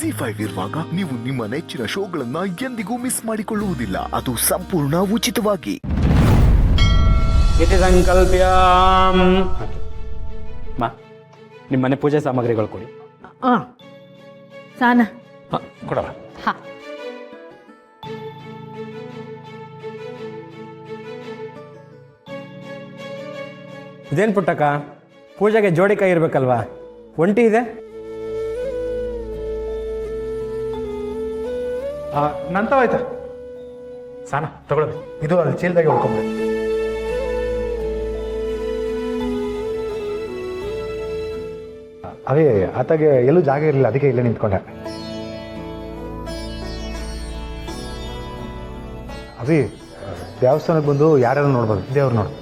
ZEE5 ಇರುವಾಗ ನೀವು ನಿಮ್ಮ ನೆಚ್ಚಿನ ಶೋಗಳನ್ನ ಎಂದಿಗೂ ಮಿಸ್ ಮಾಡಿಕೊಳ್ಳುವುದಿಲ್ಲ. ಅದು ಸಂಪೂರ್ಣ ಉಚಿತವಾಗಿ. ಇತಿ ಸಂಕಲ್ಪ್ಯ ನಿಮ್ಮ ಮನೆ ಪೂಜೆ ಸಾಮಗ್ರಿಗಳು ಕೊಡಿ. ಸಾನ ಕೊಡವ. ಹಾಂ ಇದೇನು ಪುಟ್ಟಕ್ಕ, ಪೂಜೆಗೆ ಜೋಡಿ ಕೈ ಇರಬೇಕಲ್ವಾ? ಒಂಟಿ ಇದೆ. ನಂತವಾಯ್ತಾ ಸಾನ ತಗೊಳ್ಳಿ, ಇದು ಅಲ್ಲಿ ಚೀಲದಾಗೆ ಉಳ್ಕೊಂಬಿಡಿ. ಅದೇ ಆತಾಗೆ ಎಲ್ಲೂ ಜಾಗ ಇರಲಿಲ್ಲ, ಅದಕ್ಕೆ ಇಲ್ಲೇ ನಿಂತ್ಕೊಂಡೆ. ಅವಿ ದೇವಸ್ಥಾನಕ್ಕೆ ಬಂದು ಯಾರ್ಯಾರು ನೋಡ್ಬೋದು, ದೇವ್ರು ನೋಡು.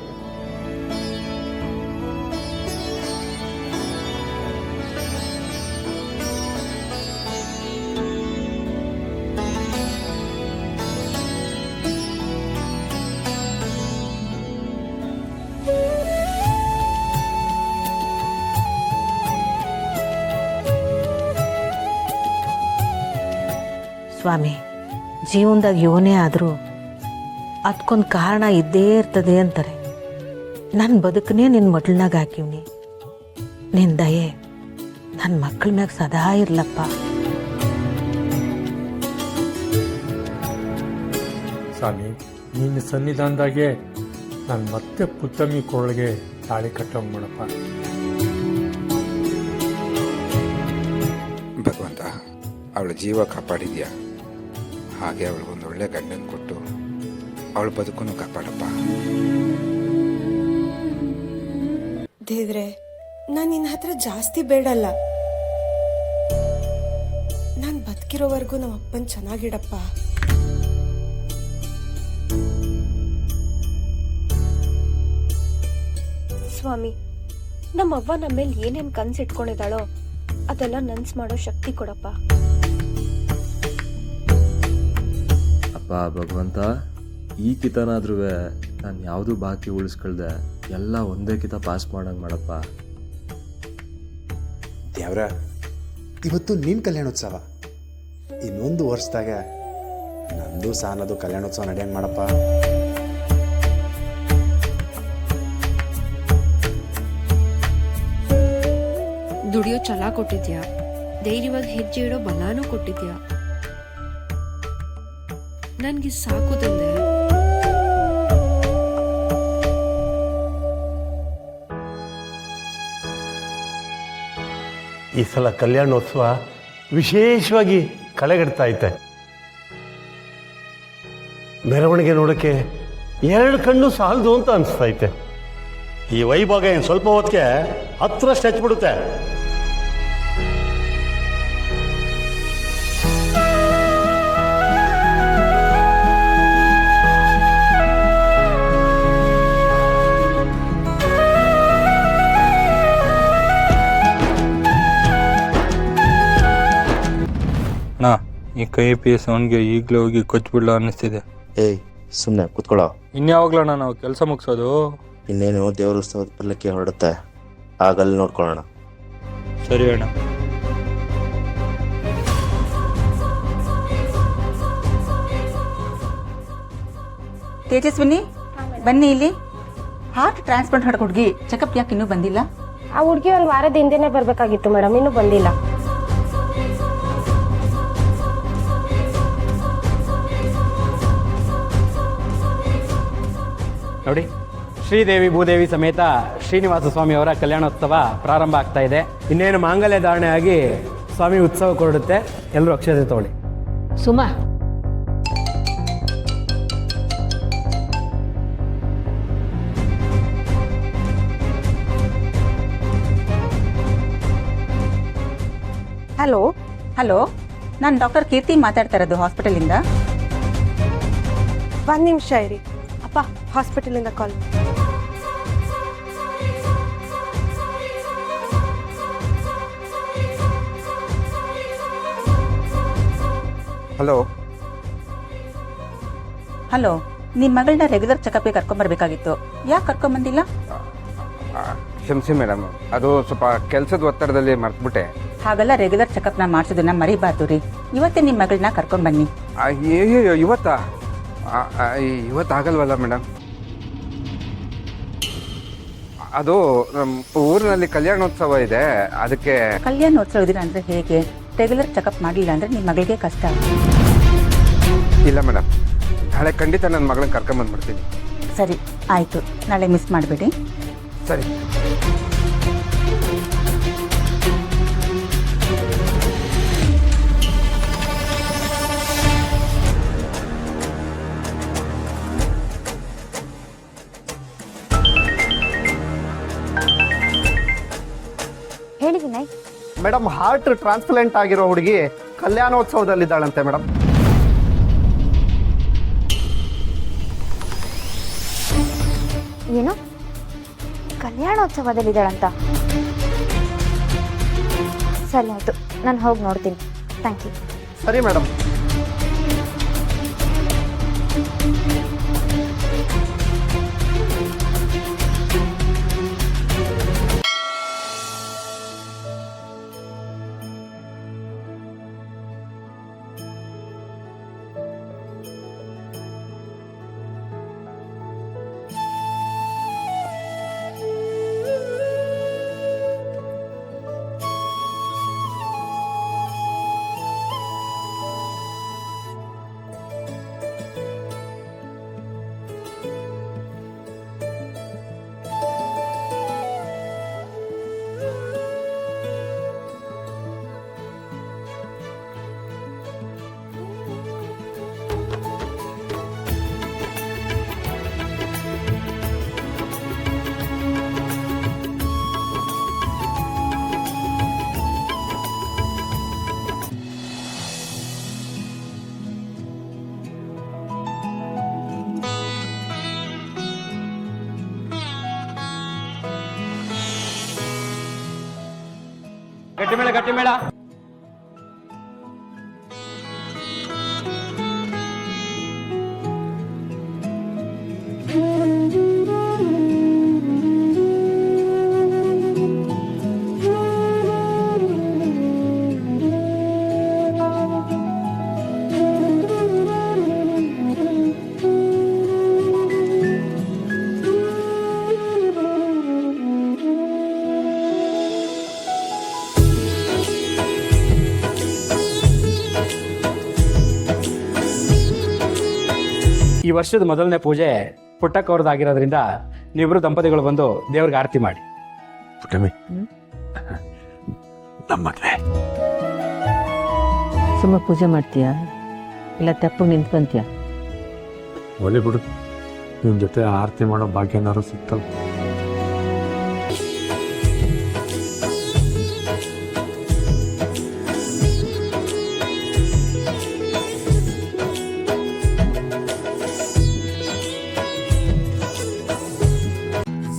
ಸ್ವಾಮಿ, ಜೀವನದಾಗ ಯೋನೇ ಆದರೂ ಅದಕ್ಕೊಂದು ಕಾರಣ ಇದ್ದೇ ಇರ್ತದೆ ಅಂತಾರೆ. ನನ್ನ ಬದುಕನ್ನೇ ನಿನ್ನ ಮಡ್ಲನಾಗ ಹಾಕಿವ್ನಿ. ನಿನ್ನ ದಯೆ ನನ್ನ ಮಕ್ಕಳ ಮ್ಯಾಗ ಸದಾ ಇರ್ಲಪ್ಪ. ಸ್ವಾಮಿ, ನಿನ್ನ ಸನ್ನಿಧಾನದಾಗೆ ನಾನು ಮತ್ತೆ ಪುತ್ತಮ್ಮಿ ಕೊರಳಿಗೆ ತಾಳಿ ಕಟ್ಟಂಗೆ ಮಾಡಪ್ಪ. ಭಗವಂತ, ಅವಳ ಜೀವ ಕಾಪಾಡಿದ್ಯಾ, ಹಾಗೆ ಅವಳಿಗೊಂದು ಒಳ್ಳೆ ಗಂಡನ ಕೊಟ್ಟು ಅವಳ ಬದುಕನ್ನು ಕಾಪಾಡಪ್ಪ. ದೇವ್ರೆ, ನಾನು ನಿನ್ನ ಹತ್ರ ಜಾಸ್ತಿ ಬೇಡಲ್ಲ. ನಾನು ಬದುಕಿರೋವರೆಗೂ ನಮ್ಮ ಅಪ್ಪನ ಚೆನ್ನಾಗಿಡಪ್ಪ. ಸ್ವಾಮಿ, ನಮ್ಮವ್ವ ನಮ್ಮ ಮೇಲೆ ಏನೇನು ಕನ್ಸಿಟ್ಕೊಂಡಿದ್ದಾಳೋ ಅದೆಲ್ಲ ನನ್ಸ್ ಮಾಡೋ ಶಕ್ತಿ ಕೊಡಪ್ಪ. ಅಪ್ಪ ಭಗವಂತ, ಈ ಕಿತನಾದ್ರೂ ನಾನು ಯಾವುದೂ ಬಾಕಿ ಉಳಿಸ್ಕೊಳ್ದೆ ಎಲ್ಲ ಒಂದೇ ಕಿತ ಪಾಸ್ ಮಾಡಂಗೆ ಮಾಡಪ್ಪ. ದೇವ್ರ, ಇವತ್ತು ನಿನ್ನ ಕಲ್ಯಾಣೋತ್ಸವ, ಇನ್ನೊಂದು ವರ್ಷದಾಗ ನಂದು ಸಾನದು ಕಲ್ಯಾಣೋತ್ಸವ ನಡೆಯಂಗೆ ಮಾಡಪ್ಪ. ದುಡಿಯೋ ಛಲ ಕೊಟ್ಟಿದ್ಯಾ, ಧೈರ್ಯವಾಗಿ ಹೆಜ್ಜೆ ಇಡೋ ಬಲಾನೂ ಕೊಟ್ಟಿದ್ಯಾ. ನನ್ಗೆ ಸಾಕು ತಂದೆ. ಈ ಸಲ ಕಲ್ಯಾಣೋತ್ಸವ ವಿಶೇಷವಾಗಿ ಕಳೆಗಟ್ತಾ ಐತೆ. ಮೆರವಣಿಗೆ ನೋಡೋಕ್ಕೆ 2 ಕಣ್ಣು ಸಾಲದು ಅಂತ ಅನಿಸ್ತೈತೆ. ಈ ವೈಭಾಗ ಏನು ಸ್ವಲ್ಪ ಹೊತ್ತಿಗೆ ಹತ್ರಷ್ಟು ಹೆಚ್ಚಿಬಿಡುತ್ತೆ. ನಾ ಈ ಕೈ ಪೀಸ್ ಅವನಿಗೆ ಈಗಲೇ ಹೋಗಿ ಕೊಚ್ಬಿಡ್ಲ ಅನ್ನಿಸ್ತಿದೆ. ಏಯ್, ಸುಮ್ಮನೆ ಕೂತ್ಕೊಳ್ಳೋ. ಇನ್ಯಾವಾಗ್ಲಣ್ಣ ನಾವು ಕೆಲಸ ಮುಗಿಸೋದು? ಇನ್ನೇನು ದೇವ್ರ ಉತ್ಸವದ ಪಲ್ಲಕ್ಕಿ ಹೊರಡುತ್ತೆ, ಆಗಲ್ಲಿ ನೋಡ್ಕೊಳ್ಳೋಣ. ಸರಿ ಅಣ್ಣ. ತೇಜಸ್ವಿನಿ, ಬನ್ನಿ ಇಲ್ಲಿ. ಹಾರ್ಟ್ ಟ್ರಾನ್ಸ್ಪ್ಲಾಂಟ್ ಹಾಡ್ ಹುಡುಗಿ ಚೆಕಪ್ ಯಾಕೆ ಇನ್ನೂ ಬಂದಿಲ್ಲ? ಆ ಹುಡುಗಿ ಒಂದು ವಾರದ ಹಿಂದೆನೇ ಬರ್ಬೇಕಾಗಿತ್ತು ಮೇಡಮ್, ಇನ್ನೂ ಬಂದಿಲ್ಲ. ನೋಡಿ, ಶ್ರೀದೇವಿ ಭೂದೇವಿ ಸಮೇತ ಶ್ರೀನಿವಾಸ ಸ್ವಾಮಿ ಅವರ ಕಲ್ಯಾಣೋತ್ಸವ ಪ್ರಾರಂಭ ಆಗ್ತಾ ಇದೆ. ಇನ್ನೇನು ಮಾಂಗಲ್ಯ ಧಾರಣೆ ಆಗಿ ಸ್ವಾಮಿ ಉತ್ಸವ ಕೊರಡುತ್ತೆ. ಎಲ್ಲರೂ ಅಕ್ಷತೆ ತಗೊಳ್ಳಿ. ಸುಮಾ, ಹಲೋ ಹಲೋ, ನಾನು ಡಾಕ್ಟರ್ ಕೀರ್ತಿ ಮಾತಾಡ್ತಾ ಇರೋದು ಹಾಸ್ಪಿಟಲಿಂದ. 1 ನಿಮಿಷ ಇರಿ ಅಪ್ಪ, ಹಾಸ್ಪಿಟಲಿಂದ ಕಾಲ್. ಹಲೋ ಹಲೋ, ನಿಮ್ಮ ಮಗಳನ್ನ ರೆಗ್ಯುಲರ್ ಚೆಕಪ್ಗೆ ಕರ್ಕೊಂಬರ್ಬೇಕಾಗಿತ್ತು. ಯಾಕೆ ಕರ್ಕೊಂಬಂದಿಲ್ಲ? ಕ್ಷಮಿಸಿ ಮೇಡಮ್, ಅದು ಸ್ವಲ್ಪ ಕೆಲಸದ ಒತ್ತಡದಲ್ಲಿ ಮರ್ತ್ಬಿಟ್ಟೆ. ಹಾಗೆಲ್ಲ ರೆಗ್ಯುಲರ್ ಚೆಕಪ್ನ ಮಾಡಿಸೋದನ್ನ ಮರಿಬಾರ್ದು ರೀ. ಇವತ್ತೇ ನಿಮ್ಮ ಮಗಳನ್ನ ಕರ್ಕೊಂಬನ್ನಿ. ಅಯ್ಯೋ ಇವತ್ತಾ? ಇವತ್ತಾಗಲ್ವಲ್ಲ ಮೇಡಮ್? ಅದು ನಮ್ಮ ಊರಿನಲ್ಲಿ ಕಲ್ಯಾಣೋತ್ಸವ ಇದೆ, ಅದಕ್ಕೆ. ಕಲ್ಯಾಣೋತ್ಸವ ದಿನ ಅಂದರೆ ಹೇಗೆ? ರೆಗ್ಯುಲರ್ ಚೆಕಪ್ ಮಾಡಲಿಲ್ಲ ಅಂದರೆ ನಿಮ್ಮ ಮಗಳಿಗೆ ಕಷ್ಟ. ಇಲ್ಲ ಮೇಡಮ್, ನಾಳೆ ಖಂಡಿತ ನನ್ನ ಮಗಳನ್ನ ಕರ್ಕೊಂಬಂದ್ಬಿಡ್ತೀನಿ. ಸರಿ ಆಯಿತು, ನಾಳೆ ಮಿಸ್ ಮಾಡಬೇಡಿ. ಸರಿ. ಹೇಳಿ ವಿನಯ್. ಮೇಡಮ್, ಹಾರ್ಟ್ ಟ್ರಾನ್ಸ್ಪ್ಲಾಂಟ್ ಆಗಿರೋ ಹುಡುಗಿ ಕಲ್ಯಾಣೋತ್ಸವದಲ್ಲಿದ್ದಾಳಂತೆ ಮೇಡಮ್. ಏನು ಕಲ್ಯಾಣೋತ್ಸವದಲ್ಲಿದ್ದಾಳಂತ? ಸರಿ ಆಯಿತು, ನಾನು ಹೋಗಿ ನೋಡ್ತೀನಿ. Thank you. ಸರಿ ಮೇಡಮ್. ಗಟ್ಟಿ ಮೇಳ. ಈ ವರ್ಷದ ಮೊದಲನೇ ಪೂಜೆ ಪುಟ್ಟಕ್ಕವ್ರದ್ದಾಗಿರೋದ್ರಿಂದ ನೀವಿಬ್ರು ದಂಪತಿಗಳು ಬಂದು ದೇವ್ರಿಗೆ ಆರತಿ ಮಾಡಿ. ಸುಮ್ಮ ಪೂಜೆ ಮಾಡ್ತೀಯಾ ಇಲ್ಲ ತೆಪ್ಪಗೆ ನಿಂತ್ಕೊಂತೀಯ? ಒಳ್ಳೆ ಬಿಡು, ನಿಮ್ಮ ಜೊತೆ ಆರತಿ ಮಾಡೋ ಭಾಗ್ಯ ಏನಾದ್ರು ಸಿಗ್ತಲ್ಲ.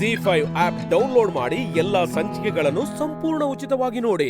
ZEE5 ಆಪ್ ಡೌನ್ಲೋಡ್ ಮಾಡಿ ಎಲ್ಲಾ ಸಂಚಿಕೆಗಳನ್ನು ಸಂಪೂರ್ಣ ಉಚಿತವಾಗಿ ನೋಡಿ.